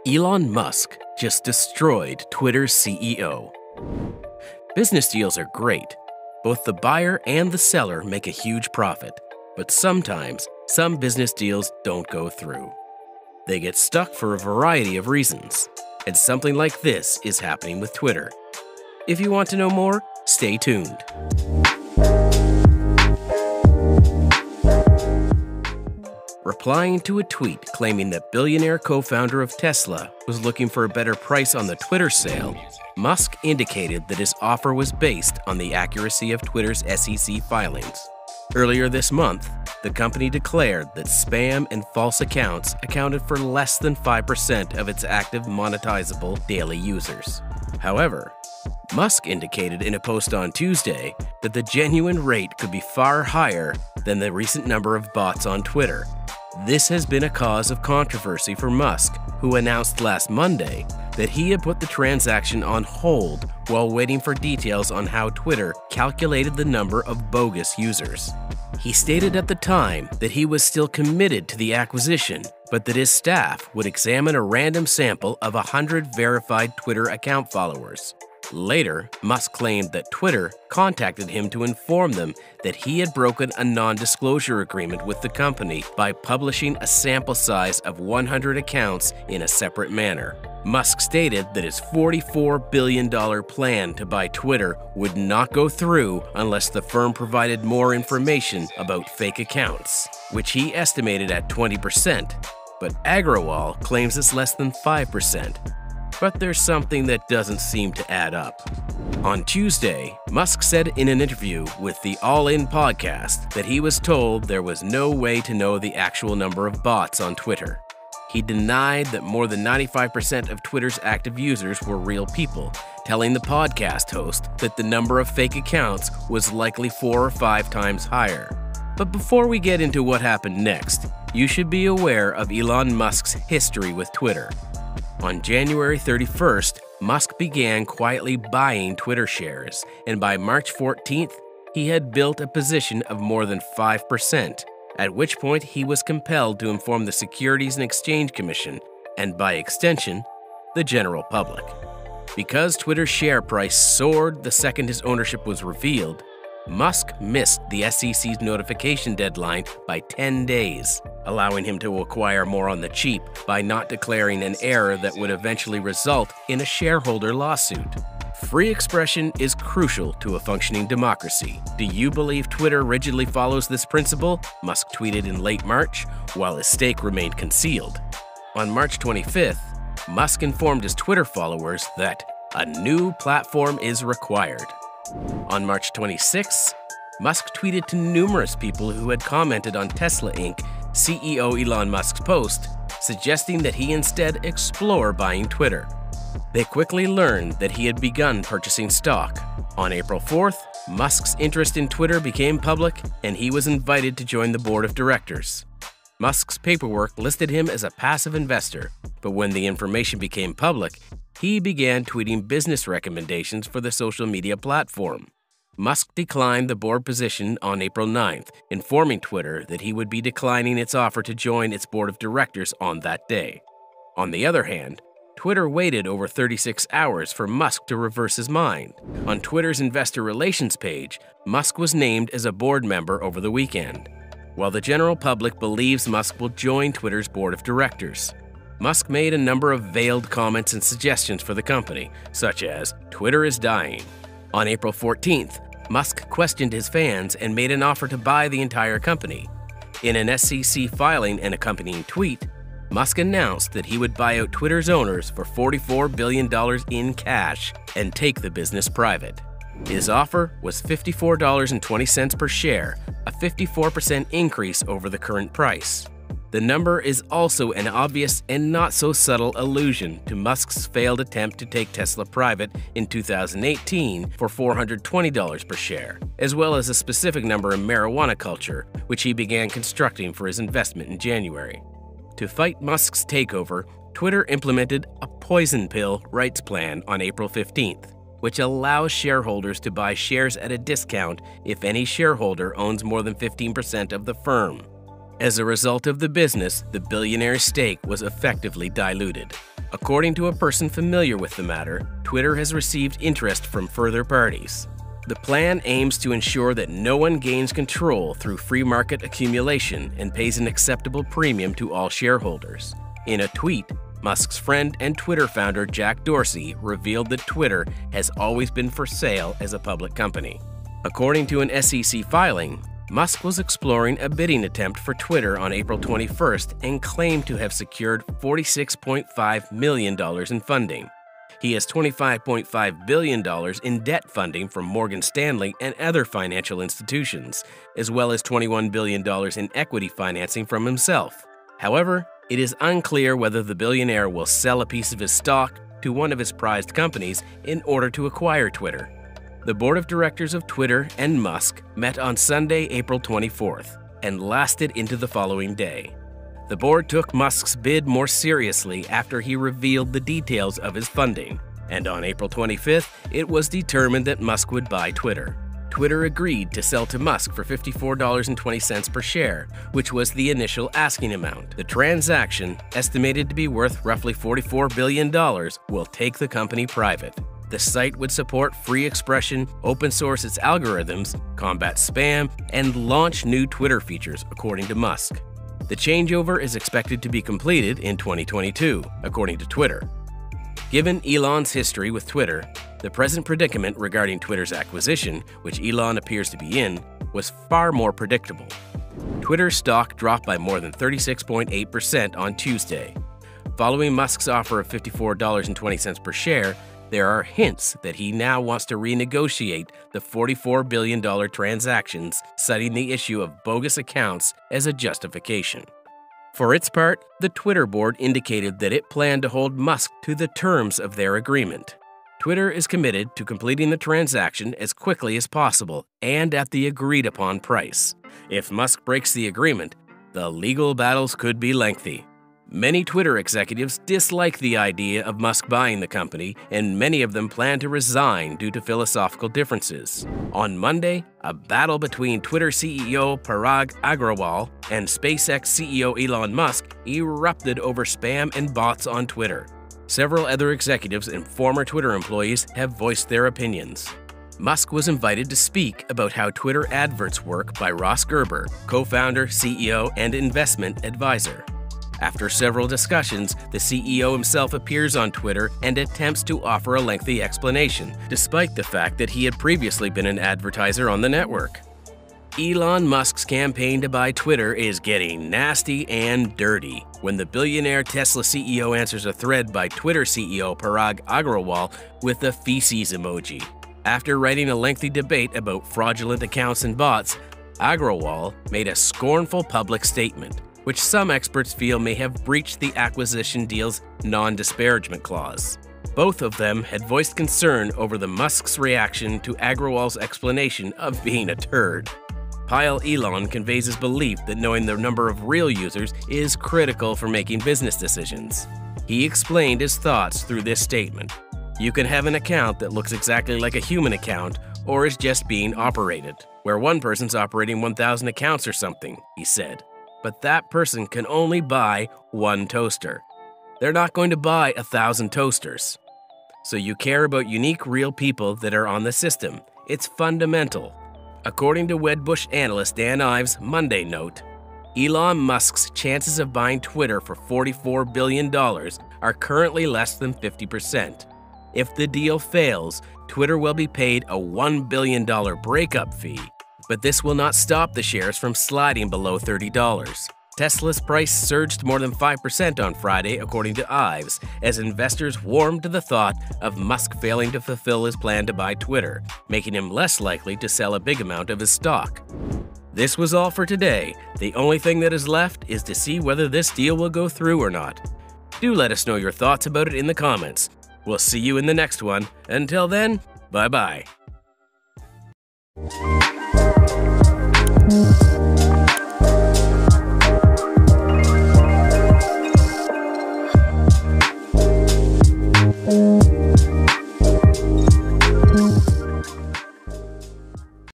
Elon Musk just destroyed Twitter's CEO. Business deals are great. Both the buyer and the seller make a huge profit, but sometimes some business deals don't go through. They get stuck for a variety of reasons, and something like this is happening with Twitter. If you want to know more, stay tuned. Replying to a tweet claiming that billionaire co-founder of Tesla was looking for a better price on the Twitter sale, Musk indicated that his offer was based on the accuracy of Twitter's SEC filings. Earlier this month, the company declared that spam and false accounts accounted for less than 5% of its active monetizable daily users. However, Musk indicated in a post on Tuesday that the genuine rate could be far higher than the recent number of bots on Twitter. This has been a cause of controversy for Musk, who announced last Monday that he had put the transaction on hold while waiting for details on how Twitter calculated the number of bogus users. He stated at the time that he was still committed to the acquisition, but that his staff would examine a random sample of 100 verified Twitter account followers. Later, Musk claimed that Twitter contacted him to inform them that he had broken a non-disclosure agreement with the company by publishing a sample size of 100 accounts in a separate manner. Musk stated that his $44 billion plan to buy Twitter would not go through unless the firm provided more information about fake accounts, which he estimated at 20%, but Agrawal claims it's less than 5%. But there's something that doesn't seem to add up. On Tuesday, Musk said in an interview with the All In podcast that he was told there was no way to know the actual number of bots on Twitter. He denied that more than 95% of Twitter's active users were real people, telling the podcast host that the number of fake accounts was likely 4 or 5 times higher. But before we get into what happened next, you should be aware of Elon Musk's history with Twitter. On January 31st, Musk began quietly buying Twitter shares, and by March 14th, he had built a position of more than 5%, at which point he was compelled to inform the Securities and Exchange Commission, and by extension, the general public. Because Twitter's share price soared the second his ownership was revealed, Musk missed the SEC's notification deadline by 10 days, allowing him to acquire more on the cheap by not declaring an error that would eventually result in a shareholder lawsuit. Free expression is crucial to a functioning democracy. Do you believe Twitter rigidly follows this principle? Musk tweeted in late March, while his stake remained concealed. On March 25th, Musk informed his Twitter followers that a new platform is required. On March 26, Musk tweeted to numerous people who had commented on Tesla Inc. CEO Elon Musk's post, suggesting that he instead explore buying Twitter. They quickly learned that he had begun purchasing stock. On April 4th, Musk's interest in Twitter became public, and he was invited to join the board of directors. Musk's paperwork listed him as a passive investor, but when the information became public, he began tweeting business recommendations for the social media platform. Musk declined the board position on April 9th, informing Twitter that he would be declining its offer to join its board of directors on that day. On the other hand, Twitter waited over 36 hours for Musk to reverse his mind. On Twitter's investor relations page, Musk was named as a board member over the weekend. While the general public believes Musk will join Twitter's board of directors, Musk made a number of veiled comments and suggestions for the company, such as, "Twitter is dying." On April 14th, Musk questioned his fans and made an offer to buy the entire company. In an SEC filing and accompanying tweet, Musk announced that he would buy out Twitter's owners for $44 billion in cash and take the business private. His offer was $54.20 per share, a 54% increase over the current price. The number is also an obvious and not so subtle allusion to Musk's failed attempt to take Tesla private in 2018 for $420 per share, as well as a specific number in marijuana culture, which he began constructing for his investment in January. To fight Musk's takeover, Twitter implemented a poison pill rights plan on April 15th, which allows shareholders to buy shares at a discount if any shareholder owns more than 15% of the firm. As a result of the business, the billionaire's stake was effectively diluted. According to a person familiar with the matter, Twitter has received interest from further parties. The plan aims to ensure that no one gains control through free market accumulation and pays an acceptable premium to all shareholders. In a tweet, Musk's friend and Twitter founder Jack Dorsey revealed that Twitter has always been for sale as a public company. According to an SEC filing, Musk was exploring a bidding attempt for Twitter on April 21st and claimed to have secured $46.5 million in funding. He has $25.5 billion in debt funding from Morgan Stanley and other financial institutions, as well as $21 billion in equity financing from himself. However, it is unclear whether the billionaire will sell a piece of his stock to one of his prized companies in order to acquire Twitter. The board of directors of Twitter and Musk met on Sunday, April 24th, and lasted into the following day. The board took Musk's bid more seriously after he revealed the details of his funding, and on April 25th, it was determined that Musk would buy Twitter. Twitter agreed to sell to Musk for $54.20 per share, which was the initial asking amount. The transaction, estimated to be worth roughly $44 billion, will take the company private. The site would support free expression, open source its algorithms, combat spam, and launch new Twitter features, according to Musk. The changeover is expected to be completed in 2022, according to Twitter. Given Elon's history with Twitter, the present predicament regarding Twitter's acquisition, which Elon appears to be in, was far more predictable. Twitter's stock dropped by more than 36.8% on Tuesday. Following Musk's offer of $54.20 per share, there are hints that he now wants to renegotiate the $44 billion transactions, citing the issue of bogus accounts as a justification. For its part, the Twitter board indicated that it planned to hold Musk to the terms of their agreement. Twitter is committed to completing the transaction as quickly as possible and at the agreed-upon price. If Musk breaks the agreement, the legal battles could be lengthy. Many Twitter executives dislike the idea of Musk buying the company, and many of them plan to resign due to philosophical differences. On Monday, a battle between Twitter CEO Parag Agrawal and SpaceX CEO Elon Musk erupted over spam and bots on Twitter. Several other executives and former Twitter employees have voiced their opinions. Musk was invited to speak about how Twitter adverts work by Ross Gerber, co-founder, CEO, and investment advisor. After several discussions, the CEO himself appears on Twitter and attempts to offer a lengthy explanation, despite the fact that he had previously been an advertiser on the network. Elon Musk's campaign to buy Twitter is getting nasty and dirty when the billionaire Tesla CEO answers a thread by Twitter CEO Parag Agrawal with a feces emoji. After writing a lengthy debate about fraudulent accounts and bots, Agrawal made a scornful public statement, which some experts feel may have breached the acquisition deal's non-disparagement clause. Both of them had voiced concern over the Musk's reaction to Agrawal's explanation of being a turd. Pile Elon conveys his belief that knowing the number of real users is critical for making business decisions. He explained his thoughts through this statement. You can have an account that looks exactly like a human account or is just being operated, where one person's operating 1,000 accounts or something, he said. But that person can only buy one toaster. They're not going to buy 1,000 toasters. So you care about unique real people that are on the system. It's fundamental. According to Wedbush analyst Dan Ives' Monday note, Elon Musk's chances of buying Twitter for $44 billion are currently less than 50%. If the deal fails, Twitter will be paid a $1 billion breakup fee. But this will not stop the shares from sliding below $30. Tesla's price surged more than 5% on Friday, according to Ives, as investors warmed to the thought of Musk failing to fulfill his plan to buy Twitter, making him less likely to sell a big amount of his stock. This was all for today. The only thing that is left is to see whether this deal will go through or not. Do let us know your thoughts about it in the comments. We'll see you in the next one. Until then, bye-bye.